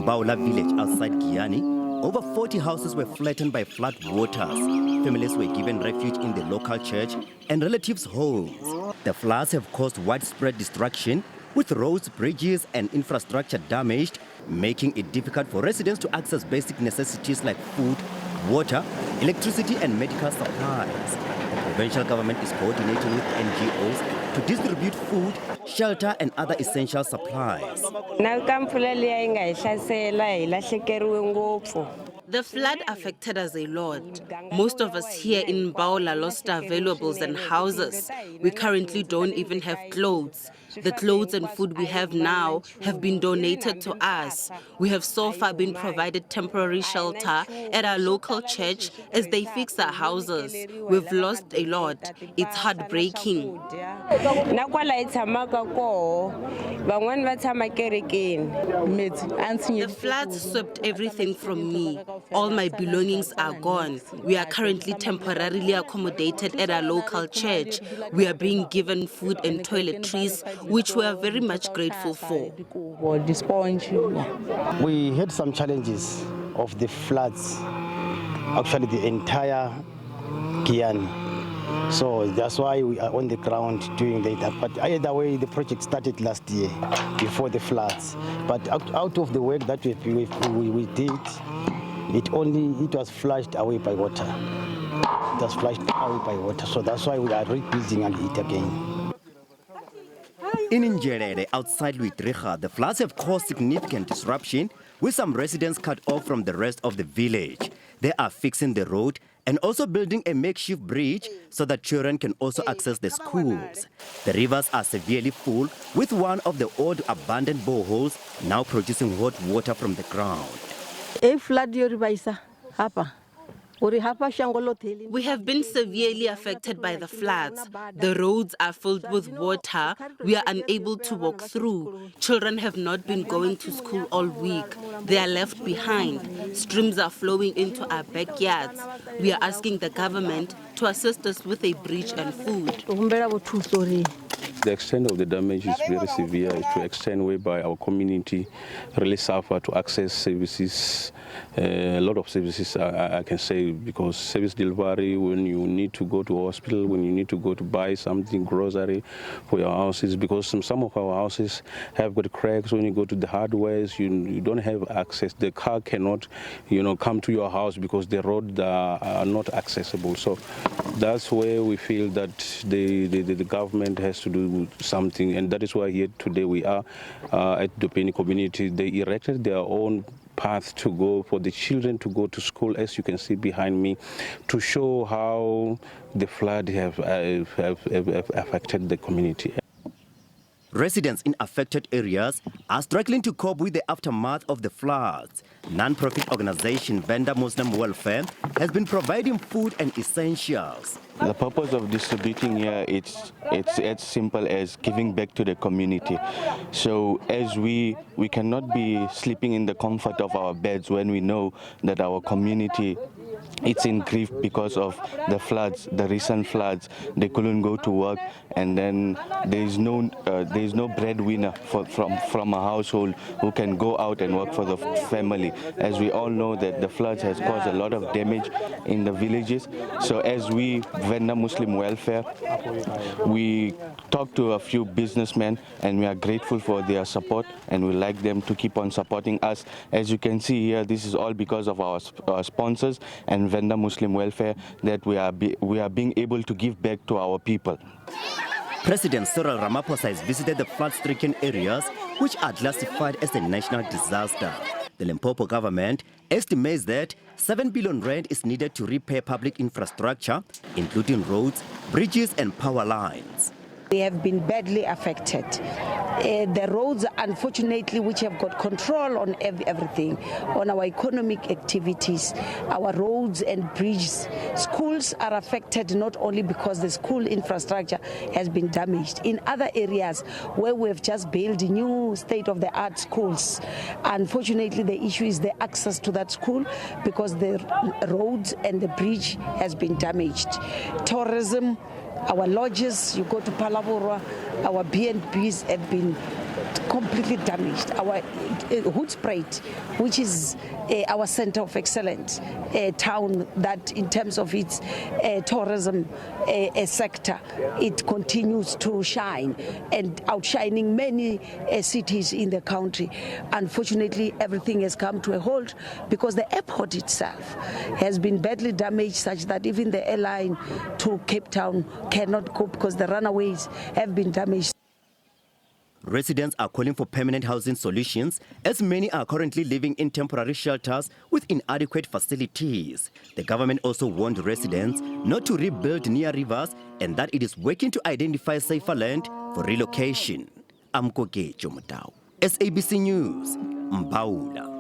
Mbaula village outside Giyani, over 40 houses were flattened by flood waters. Families were given refuge in the local church and relatives' homes. The floods have caused widespread destruction, with roads, bridges and infrastructure damaged, making it difficult for residents to access basic necessities like food, water, electricity and medical supplies. The provincial government is coordinating with NGOs to distribute food, shelter and other essential supplies. The flood affected us a lot. Most of us here in Mbaula lost our valuables and houses. We currently don't even have clothes. The clothes and food we have now have been donated to us. We have so far been provided temporary shelter at our local church as they fix our houses. We've lost a lot. It's heartbreaking. The floods swept everything from me. All my belongings are gone. We are currently temporarily accommodated at our local church. We are being given food and toiletries, which we are very much grateful for. We had some challenges of the floods, actually the entire Giyani. So that's why we are on the ground doing that. But either way, the project started last year before the floods. But out of the work that we did, it was flushed away by water. It was flushed away by water. So that's why we are rebuilding it again. In Njerere, outside Luitriga, the floods have caused significant disruption, with some residents cut off from the rest of the village. They are fixing the road and also building a makeshift bridge so that children can also access the schools. The rivers are severely full, with one of the old abandoned boreholes now producing hot water from the ground. We have been severely affected by the floods. The roads are filled with water. We are unable to walk through. Children have not been going to school all week. They are left behind. Streams are flowing into our backyards. We are asking the government to assist us with a bridge and food. The extent of the damage is very severe, to the extent whereby our community really suffer to access services, a lot of services I can say, because service delivery, when you need to go to hospital, when you need to go to buy something, grocery for your houses, because some of our houses have got cracks. When you go to the hardwares, you don't have access. The car cannot, come to your house because the roads are not accessible. So that's where we feel that the government has to do something, and that is why here today we are at the Penny community. They erected their own path to go for the children to go to school, as you can see behind me, to show how the flood have affected the community. Residents in affected areas are struggling to cope with the aftermath of the floods. Non-profit organization Vhembe Muslim Welfare has been providing food and essentials. The purpose of distributing here, it's as simple as giving back to the community. So as we cannot be sleeping in the comfort of our beds when we know that our community, it's in grief because of the floods, the recent floods. They couldn't go to work, and then there is no breadwinner from a household who can go out and work for the family. As we all know that the floods has caused a lot of damage in the villages. So as we, Vhembe Muslim Welfare, we talked to a few businessmen, and we are grateful for their support, and we like them to keep on supporting us. As you can see here, this is all because of our sponsors and Vhembe Muslim Welfare, that we are being able to give back to our people. President Cyril Ramaphosa has visited the flood-stricken areas, which are classified as a national disaster. The Limpopo government estimates that 7 billion rand is needed to repair public infrastructure, including roads, bridges and power lines. We have been badly affected. The roads, unfortunately, which have got control on everything, on our economic activities, our roads and bridges. Schools are affected not only because the school infrastructure has been damaged. In other areas where we have just built new state-of-the-art schools, unfortunately, the issue is the access to that school because the roads and the bridge has been damaged. Tourism, our lodges, you go to Palabora, our B&Bs have been completely damaged. Our Hoedspruit, which is our center of excellence, town that in terms of its tourism sector, it continues to shine and outshining many cities in the country. Unfortunately, everything has come to a halt because the airport itself has been badly damaged, such that even the airline to Cape Town cannot go because the runaways have been damaged. Residents are calling for permanent housing solutions, as many are currently living in temporary shelters with inadequate facilities. The government also warned residents not to rebuild near rivers and that it is working to identify safer land for relocation. I'm Koketšo, Motau. SABC News, Mbaula.